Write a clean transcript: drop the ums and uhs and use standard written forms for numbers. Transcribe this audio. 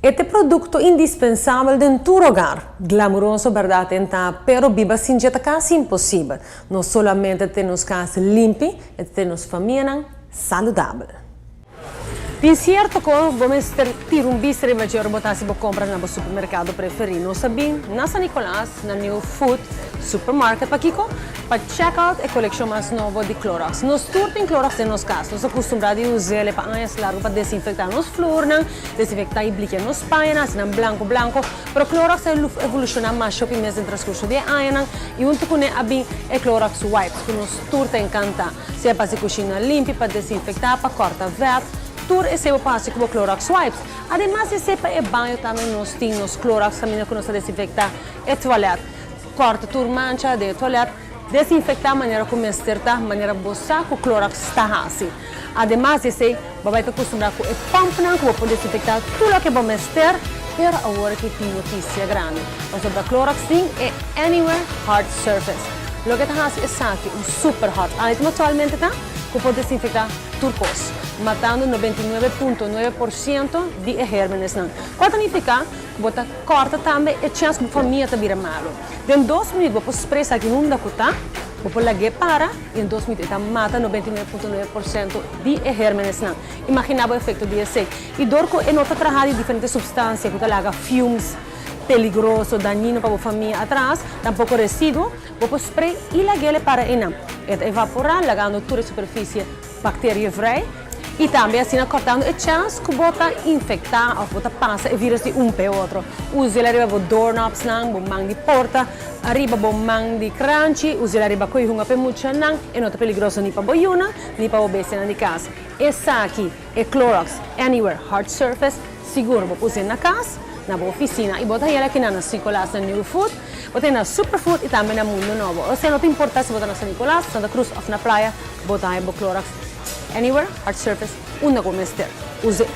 Este produto indispensável em todo hogar, glamouroso, verdade, pero viva sin jeta casi impossível. Não solamente temos casa limpa, temos família saudável. Bem certo que vamos ter visto de maggior botar se comprar no supermercado preferido. Nós sabemos, na San Nicolás, na New Food Supermarket, para check out a coleção mais nova de Clorox. Nós turtem Clorox em nosso caso. Nós acostumamos a usar para anos largo para desinfectar nos flores, desinfectar e blicar nos páginas, na branco. Pero Clorox evoluciona mais shopping mês em transcurso de anos e junto com ele é Clorox Wipes, que nós turtem encanta. Se é para se cozinhar limpa, para desinfectar, para cortar verde. Tur é seu passo com o Clorox Wipes. Ademais, esse é banho também nós temos Clorox também que nós desinfectar e toalete. Corta tur mancha de toalete, desinfectar a maneira como está, maneira boa com o Clorox está assim. Ademais, esse vai estar acostumado com o pump não que pode desinfectar tudo que vamos ter. Pero agora que tem notícia grande. Sobre a Clorox tem é Anywhere Hard Surface. O que está é aqui super hot item atualmente tá? Que pode desinfectar turcos, matando 99,9% de gérmenes. Quanto significa que você corta também a chance que a família está vira malo. Em 2 minutos, você expressa que não dá conta, você larga para e em 2 minutos mata 99,9% de gérmenes. Imagina o efeito desse. E dorco é outra trabalho de diferentes substâncias, que larga fumes, peligroso, daninho para a família atrás, tampouco resíduo, você spray e larga para ele. Evaporar, lagando toda a superfície bactéria-vrij. E também assim cortando a chance que você infectar ou você passa o vírus de para o outro. Use ele arriba doorknobs, mão de porta, arriba mão de crunchy, use ele arriba com uma pemucha, e não é perigoso nem para a boiuna, nem para o bebê de casa. Essa aqui é Clorox Anywhere Hard Surface, seguro você usar na casa, na oficina, e botar ele aqui na San Nicolás, na New Food, botar na Superfood e também na Mundo Novo. Ou seja, não te importa se botar na San Nicolás, Santa Cruz ou na praia, botar aí o Clorox Anywhere Hard Surface, uma como este. Use.